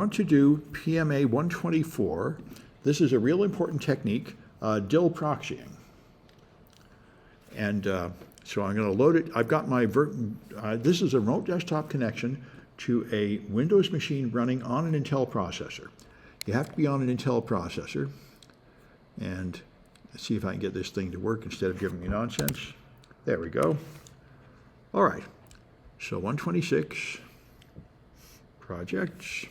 want to do PMA 124. This is a real important technique, DIL proxying. And so I'm going to load it. I've got my, this is a remote desktop connection to a Windows machine running on an Intel processor. You have to be on an Intel processor. And let's see if I can get this thing to work instead of giving me nonsense. There we go. All right. So 126 projects.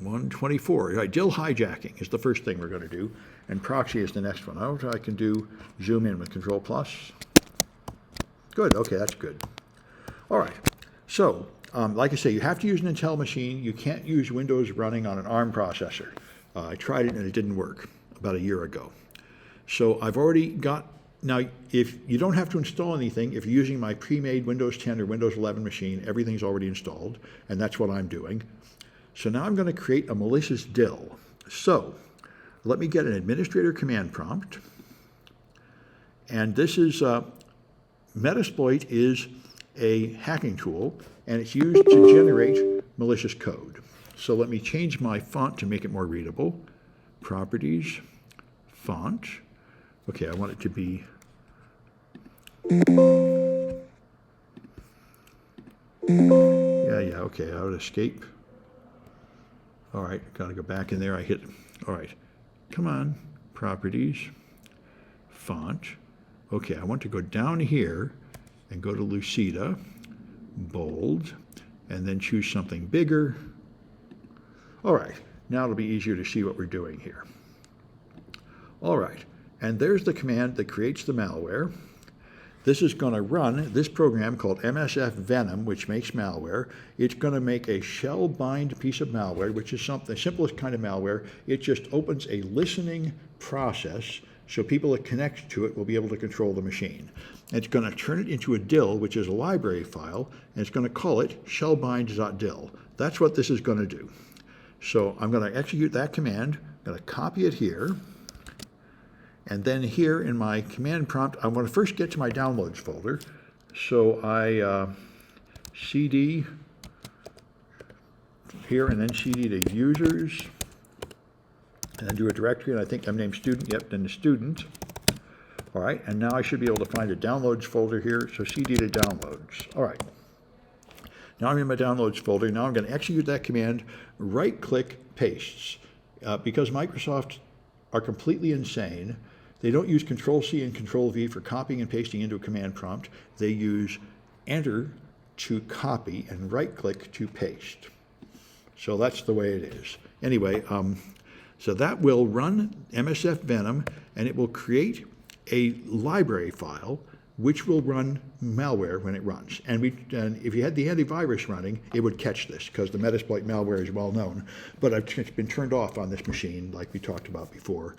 $124. Right, DIL hijacking is the first thing we're going to do, and proxy is the next one. I can do zoom in with Control Plus. Good. Okay, that's good. All right. So, like I say, you have to use an Intel machine. You can't use Windows running on an ARM processor. I tried it and it didn't work about a year ago. So I've already got. Now, if you don't have to install anything, if you're using my pre-made Windows 10 or Windows 11 machine, everything's already installed, and that's what I'm doing. So now I'm going to create a malicious DIL. So let me get an administrator command prompt. And this is, Metasploit is a hacking tool, and it's used to generate malicious code. So let me change my font to make it more readable. Properties, font. Okay, I want it to be yeah, okay, I would escape. All right, got to go back in there. I hit, all right, come on, properties, font. Okay, I want to go down here and go to Lucida, bold, and then choose something bigger. All right, now it'll be easier to see what we're doing here. All right, and there's the command that creates the malware. This is going to run this program called MSF Venom, which makes malware. It's going to make a shell-bind piece of malware, which is the simplest kind of malware. It just opens a listening process, so people that connect to it will be able to control the machine. It's going to turn it into a DIL, which is a library file, and it's going to call it shellbind.dil. That's what this is going to do. So I'm going to execute that command. I'm going to copy it here. And then here in my command prompt, I want to first get to my downloads folder. So I cd here and then cd to users, and then do a directory, and I think I'm named student, yep, then the student. All right, and now I should be able to find a downloads folder here, so cd to downloads. All right, now I'm in my downloads folder. Now I'm going to execute that command, right-click pastes. Because Microsoft are completely insane, they don't use Control-C and Control-V for copying and pasting into a command prompt. They use Enter to copy and right-click to paste. So that's the way it is. Anyway, so that will run MSF Venom, and it will create a library file which will run malware when it runs. And if you had the antivirus running, it would catch this, because the Metasploit malware is well known. But it's been turned off on this machine, like we talked about before.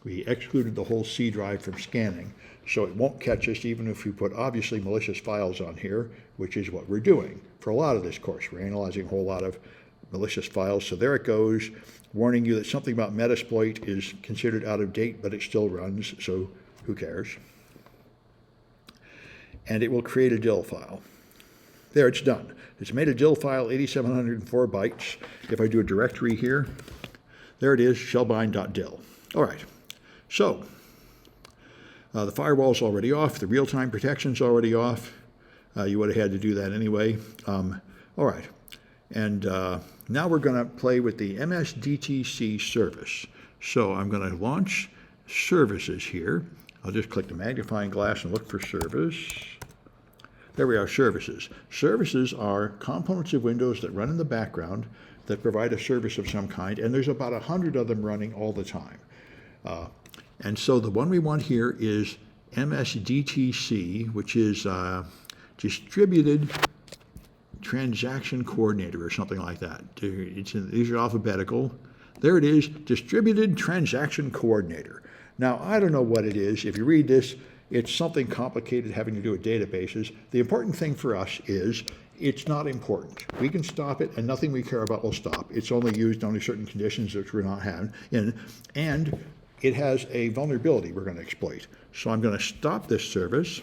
We excluded the whole C drive from scanning, so it won't catch us even if we put obviously malicious files on here, which is what we're doing for a lot of this course. We're analyzing a whole lot of malicious files. So there it goes, warning you that something about Metasploit is considered out of date, but it still runs, so who cares? And it will create a DIL file. There, it's done. It's made a DIL file, 8,704 bytes. If I do a directory here, there it is, shellbind.dil. All right, so the firewall's already off, the real-time protection's already off. You would have had to do that anyway. All right, and now we're going to play with the MSDTC service. So I'm going to launch services here. I'll just click the magnifying glass and look for service. There we are, services. Services are components of Windows that run in the background that provide a service of some kind, and there's about 100 of them running all the time. And so the one we want here is MSDTC, which is Distributed Transaction Coordinator or something like that. These are alphabetical. There it is, Distributed Transaction Coordinator. Now, I don't know what it is. If you read this, it's something complicated having to do with databases. The important thing for us is it's not important. We can stop it, and nothing we care about will stop. It's only used under certain conditions which we're not having in, and it has a vulnerability we're going to exploit. So I'm going to stop this service.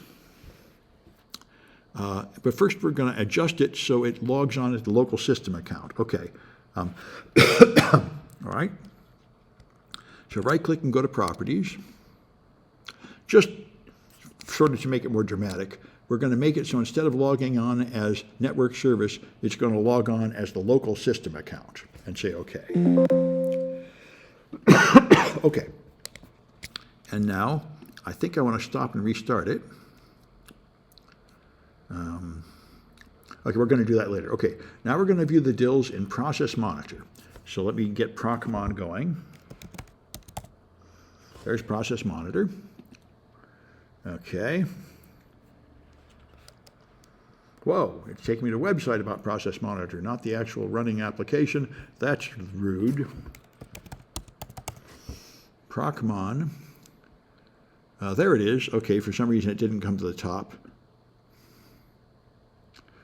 But first we're going to adjust it so it logs on at the local system account. Okay. All right. So right-click and go to Properties. Just sort of to make it more dramatic, we're going to make it so instead of logging on as network service, it's going to log on as the local system account and say OK. OK. And now I think I want to stop and restart it. Okay, we're going to do that later. Okay, now we're going to view the DILs in Process Monitor. So let me get Procmon going. There's Process Monitor. Okay. Whoa, it's taking me to a website about Process Monitor, not the actual running application. That's rude. Procmon. There it is. Okay, for some reason it didn't come to the top.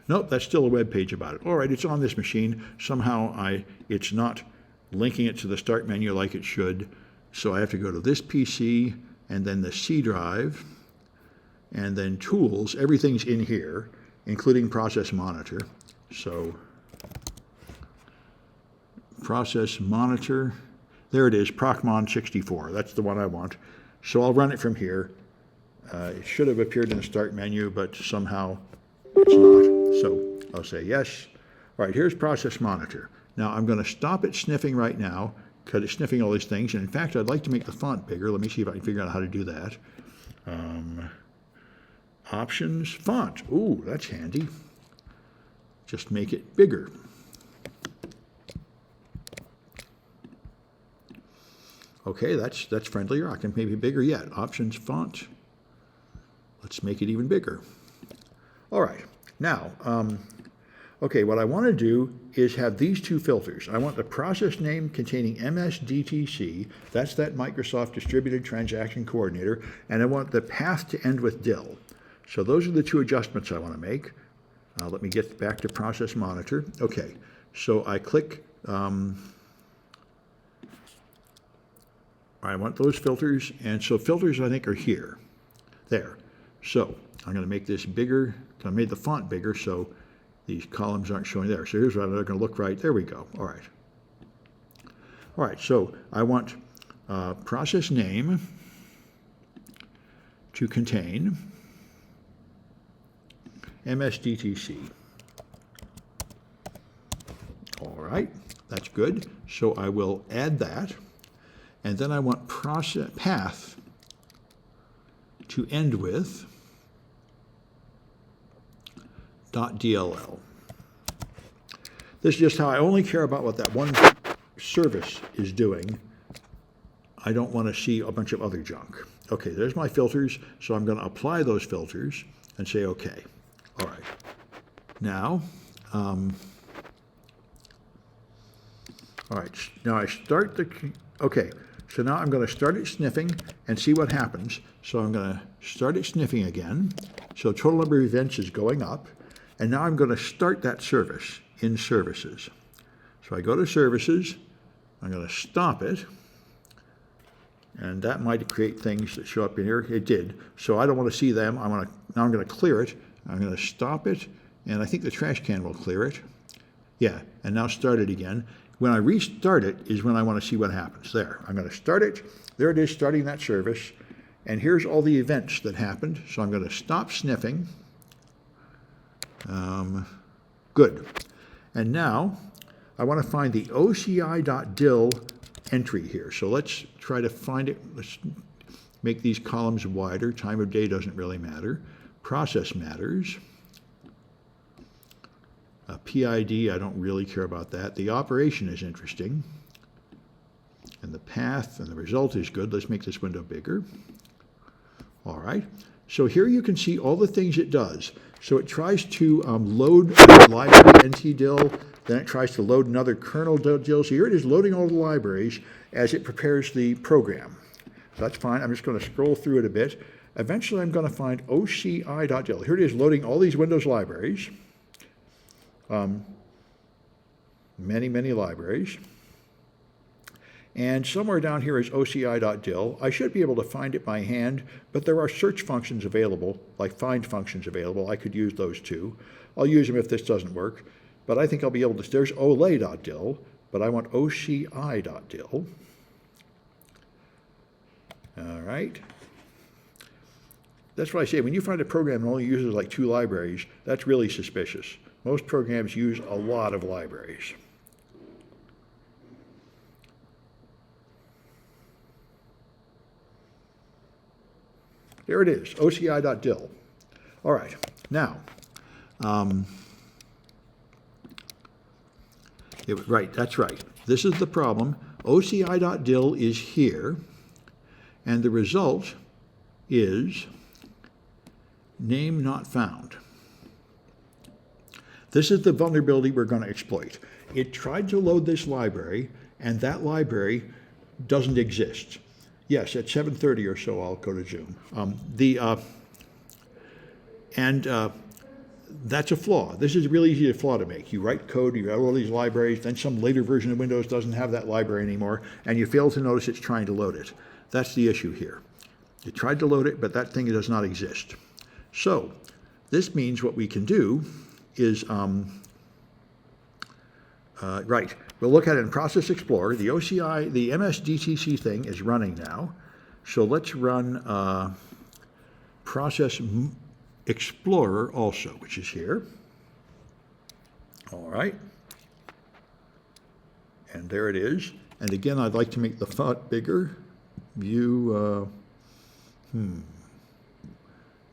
Nope, that's still a web page about it. All right, it's on this machine. Somehow it's not linking it to the start menu like it should. So I have to go to this PC and then the C drive and then Tools. Everything's in here, including Process Monitor. So Process Monitor, there it is, Procmon 64. That's the one I want. So I'll run it from here. It should have appeared in the start menu, but somehow it's not. So I'll say yes. All right, here's Process Monitor. Now I'm going to stop it sniffing right now because it's sniffing all these things. And in fact, I'd like to make the font bigger. Let me see if I can figure out how to do that. Options, font. Ooh, that's handy. Just make it bigger. Okay, that's friendlier. I can make it bigger yet. Options, font. Let's make it even bigger. All right. Now, okay, what I want to do is have these two filters. I want the process name containing MSDTC, that's that Microsoft Distributed Transaction Coordinator, and I want the path to end with DIL. So those are the two adjustments I want to make. Let me get back to Process Monitor. Okay, so I click, I want those filters, and so filters I think are here. There. So I'm going to make this bigger. I made the font bigger so these columns aren't showing there. So here's what they're going to look right. There we go. All right. All right, so I want process name to contain MSDTC. All right, that's good. So I will add that. And then I want process path to end with .dll. This is just how I only care about what that one service is doing. I don't want to see a bunch of other junk. Okay, there's my filters, so I'm going to apply those filters and say OK. All right. Now, all right, now I start the, okay, so now I'm going to start it sniffing and see what happens. So I'm going to start it sniffing again. So total number of events is going up. And now I'm going to start that service in Services. So I go to Services, I'm going to stop it, and that might create things that show up in here. It did. So I don't want to see them. Now I'm going to clear it. I'm going to stop it, and I think the trash can will clear it. Yeah, and now start it again. When I restart it is when I want to see what happens. There, I'm going to start it. There it is, starting that service. And here's all the events that happened. So I'm going to stop sniffing. Good. And now I want to find the OCI.dil entry here. So let's try to find it. Let's make these columns wider. Time of day doesn't really matter. Process matters. PID, I don't really care about that. The operation is interesting. And the path and the result is good. Let's make this window bigger. All right. So here you can see all the things it does. So it tries to load library ntdil, then it tries to load another kernel dil. So here it is loading all the libraries as it prepares the program. So that's fine. I'm just going to scroll through it a bit. Eventually I'm going to find OCI.dil. Here it is loading all these Windows libraries. Many libraries. And somewhere down here is oci.dil. I should be able to find it by hand, but there are search functions available, like find functions available. I could use those too. I'll use them if this doesn't work, but I think I'll be able to, there's olay.dil, but I want oci.dil. All right. That's what I say. When you find a program that only uses like 2 libraries, that's really suspicious. Most programs use a lot of libraries. There it is, oci.dil. All right, now, right, that's right. This is the problem. oci.dil is here, and the result is name not found. This is the vulnerability we're going to exploit. It tried to load this library, and that library doesn't exist. Yes, at 7:30 or so, I'll go to Zoom. That's a flaw. This is a really easy flaw to make. You write code, you have all these libraries, then some later version of Windows doesn't have that library anymore, and you fail to notice it's trying to load it. That's the issue here. It tried to load it, but that thing does not exist. So this means what we can do is, right, we'll look at it in Process Explorer. The OCI, the MSDTC thing is running now. So let's run Process Explorer also, which is here. All right. And there it is. And again, I'd like to make the font bigger. View,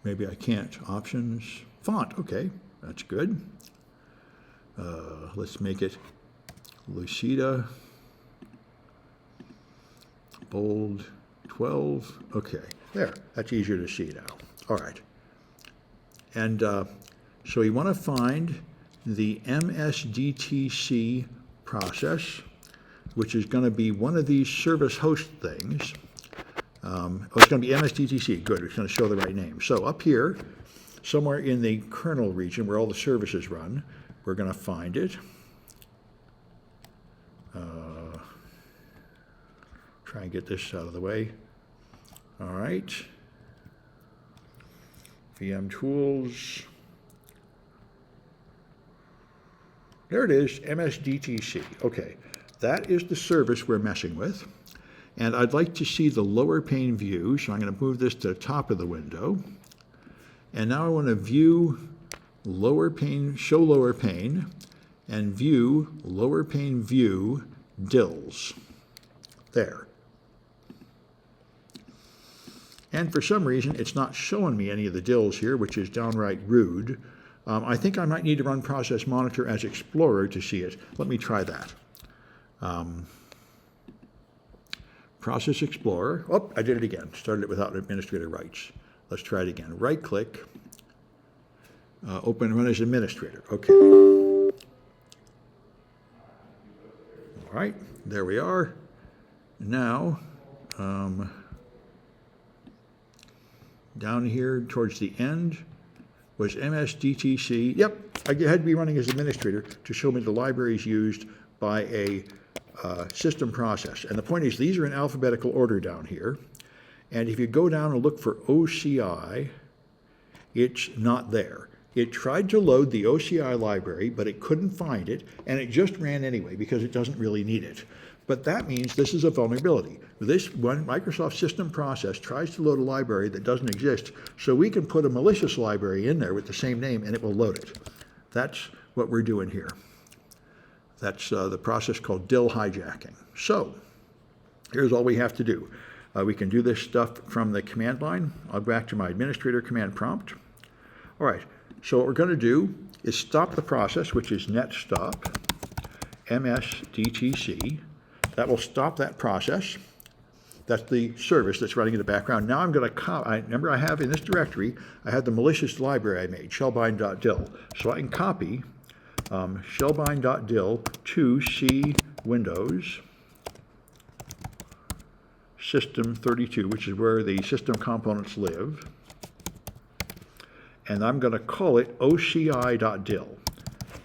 maybe I can't. Options, font, okay, that's good. Let's make it Lucida, bold, 12, okay, there, that's easier to see now. All right, and so you want to find the MSDTC process, which is going to be one of these service host things. It's going to be MSDTC, good, it's going to show the right name. So up here, somewhere in the kernel region where all the services run, we're going to find it. Try and get this out of the way. All right. VM tools. There it is, MSDTC. Okay, that is the service we're messing with. And I'd like to see the lower pane view, so I'm going to move this to the top of the window. And now I want to view lower pane, show lower pane, and view lower pane view DILs. There. And for some reason, it's not showing me any of the DILs here, which is downright rude. I think I might need to run Process Monitor as Explorer to see it. Let me try that. Process Explorer. Oh, I did it again. Started it without administrator rights. Let's try it again. Right-click. Open Run as Administrator. Okay. All right. There we are. Now, down here towards the end was MSDTC. Yep, I had to be running as administrator to show me the libraries used by a system process. And the point is, these are in alphabetical order down here. And if you go down and look for OCI, it's not there. It tried to load the OCI library, but it couldn't find it, and it just ran anyway because it doesn't really need it. But that means this is a vulnerability. This one Microsoft system process tries to load a library that doesn't exist, so we can put a malicious library in there with the same name and it will load it. That's what we're doing here. That's the process called DIL hijacking. So here's all we have to do. We can do this stuff from the command line. I'll go back to my administrator command prompt. All right, so what we're going to do is stop the process, which is net stop MSDTC. That will stop that process. That's the service that's running in the background. Now I'm going to remember I have in this directory, I had the malicious library I made, shellbind.dil. So I can copy shellbind.dil to C Windows System 32, which is where the system components live. And I'm going to call it oci.dil.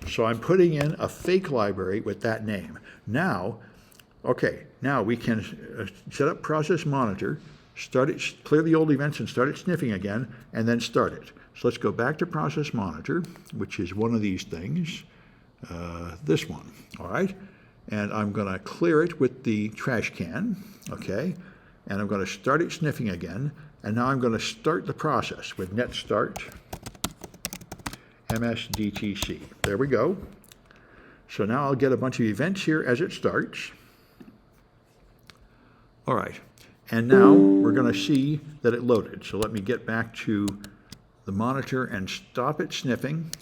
So I'm putting in a fake library with that name. Now, Okay, now we can set up process monitor, start it, clear the old events and start it sniffing again, and then start it. So let's go back to process monitor, which is one of these things, this one, all right? And I'm going to clear it with the trash can, okay? And I'm going to start it sniffing again, and now I'm going to start the process with net start msdtc. There we go. So now I'll get a bunch of events here as it starts. All right, and now we're going to see that it loaded. So let me get back to the monitor and stop it sniffing.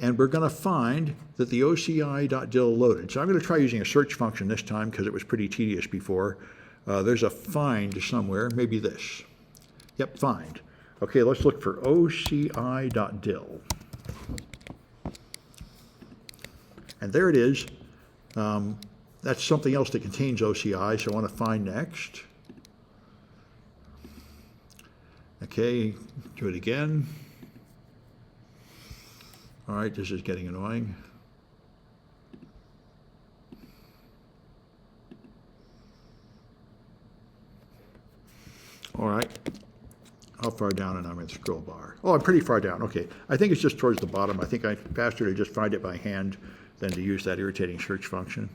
And we're going to find that the OCI.dil loaded. So I'm going to try using a search function this time because it was pretty tedious before. There's a find somewhere, maybe this. Yep, find. Okay, let's look for OCI.dil. And there it is. That's something else that contains OCI, so I want to find next. Okay, do it again. All right, this is getting annoying. All right, how far down am I in the scroll bar? Oh, I'm pretty far down, okay. I think it's just towards the bottom. I think I faster to just find it by hand than to use that irritating search function.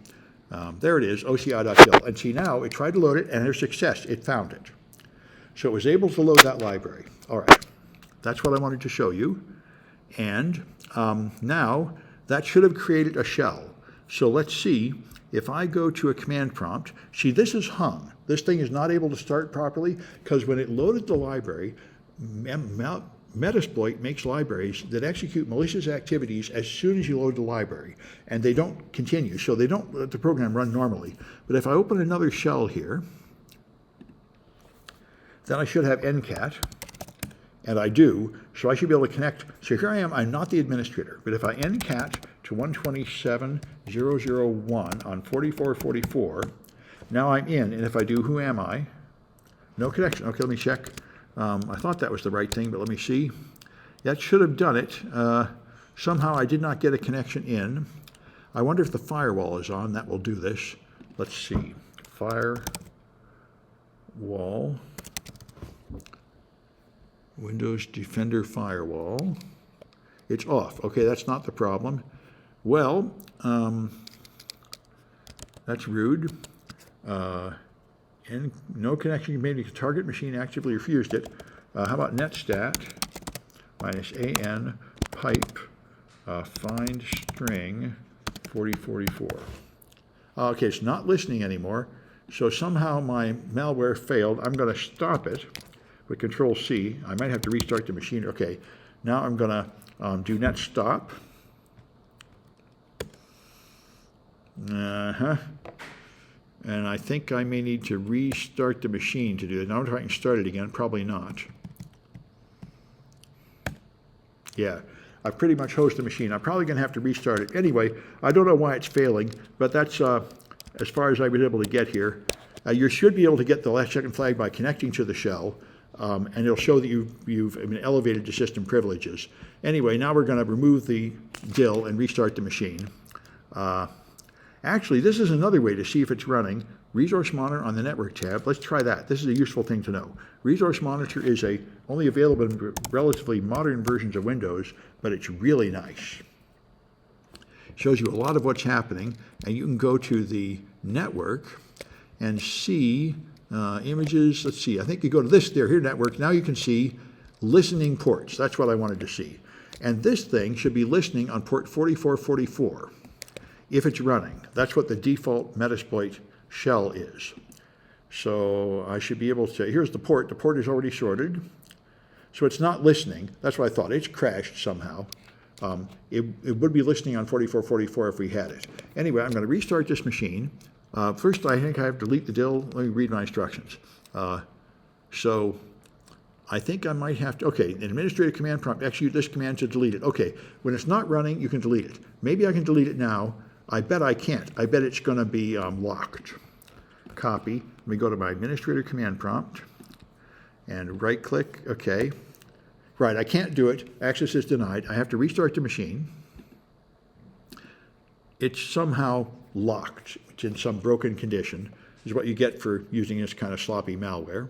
There it is, OCI.dil. And see now, it tried to load it, and there's success, it found it. So it was able to load that library. All right, that's what I wanted to show you. And now, that should have created a shell. So let's see, if I go to a command prompt, see this is hung. This thing is not able to start properly because when it loaded the library, Metasploit makes libraries that execute malicious activities as soon as you load the library, and they don't continue, so they don't let the program run normally. But if I open another shell here, then I should have ncat, and I do, so I should be able to connect. So here I am, I'm not the administrator, but if I ncat to 127.0.0.1 on 44.44, now I'm in, and if I do who am I, no connection. Okay, let me check. I thought that was the right thing, but let me see. That should have done it. Somehow I did not get a connection in. I wonder if the firewall is on. That will do this. Let's see. Firewall. Windows Defender Firewall. It's off. Okay, that's not the problem. Well, that's rude. And no connection made to the target machine actively refused it. How about netstat -an pipe find string 4044. Okay, it's not listening anymore. So somehow my malware failed. I'm going to stop it with Control C. I might have to restart the machine. Okay, now I'm going to do net stop. And I think I may need to restart the machine to do it. Now if I can start it again, probably not. Yeah, I pretty much hosed the machine. I'm probably going to have to restart it. Anyway, I don't know why it's failing, but that's as far as I was able to get here. You should be able to get the last second flag by connecting to the shell, and it'll show that you've elevated the system privileges. Anyway, now we're going to remove the DIL and restart the machine. Actually, this is another way to see if it's running. Resource Monitor on the Network tab. Let's try that. This is a useful thing to know. Resource Monitor is only available in relatively modern versions of Windows, but it's really nice. Shows you a lot of what's happening, and you can go to the network and see images. Let's see. I think you go to this here network. Now you can see listening ports. That's what I wanted to see. And this thing should be listening on port 4444. If it's running. That's what the default Metasploit shell is. So I should be able to, here's the port. The port is already sorted. So it's not listening. That's what I thought. It's crashed somehow. It would be listening on 4444 if we had it. Anyway, I'm going to restart this machine. First, I think I have to delete the DIL. Let me read my instructions. So I think I might have to, okay, an administrative command prompt, execute this command to delete it. Okay, when it's not running, you can delete it. Maybe I can delete it now. I bet I can't. I bet it's going to be locked. Copy. Let me go to my administrator command prompt and right click. Okay. Right, I can't do it. Access is denied. I have to restart the machine. It's somehow locked. It's in some broken condition. This is what you get for using this kind of sloppy malware.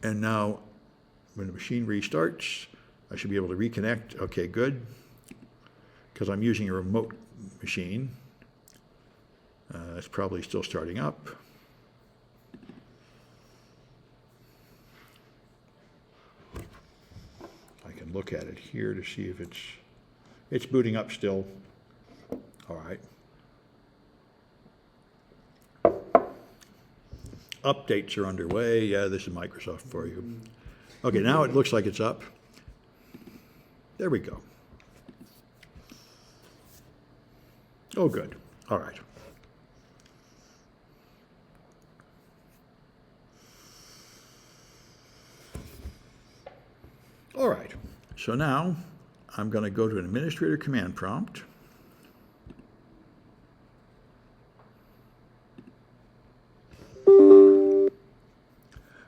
And now, when the machine restarts, I should be able to reconnect. Okay, good. Because I'm using a remote machine. It's probably still starting up. I can look at it here to see if it's booting up still. All right. Updates are underway. Yeah, this is Microsoft for you. Okay, now it looks like it's up. There we go. Oh, good. All right. All right. So now I'm going to go to an administrator command prompt.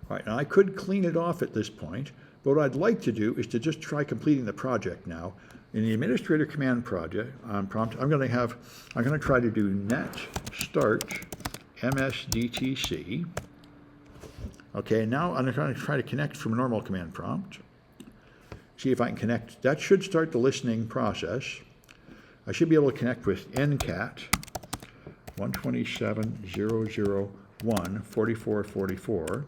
All right, now I could clean it off at this point, but what I'd like to do is to just try completing the project now. In the administrator command prompt, I'm going to try to do net start msdtc. Okay, now I'm going to try to connect from a normal command prompt. See if I can connect. That should start the listening process. I should be able to connect with ncat 127.001.44.44.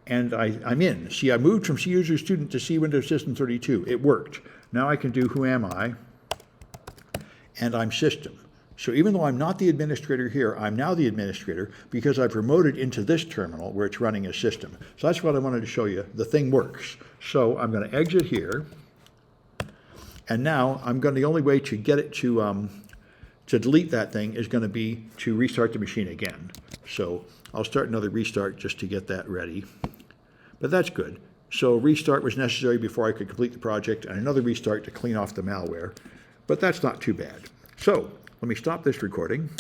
And I'm in. See, I moved from C user student to C Windows System 32. It worked. Now I can do who am I, and I'm system. So even though I'm not the administrator here, I'm now the administrator because I've remoted into this terminal where it's running as system. So that's what I wanted to show you. The thing works. So I'm going to exit here, and now the only way to get it to delete that thing is going to be to restart the machine again. So I'll start another restart just to get that ready. But that's good. So restart was necessary before I could complete the project, and another restart to clean off the malware. But that's not too bad. So let me stop this recording.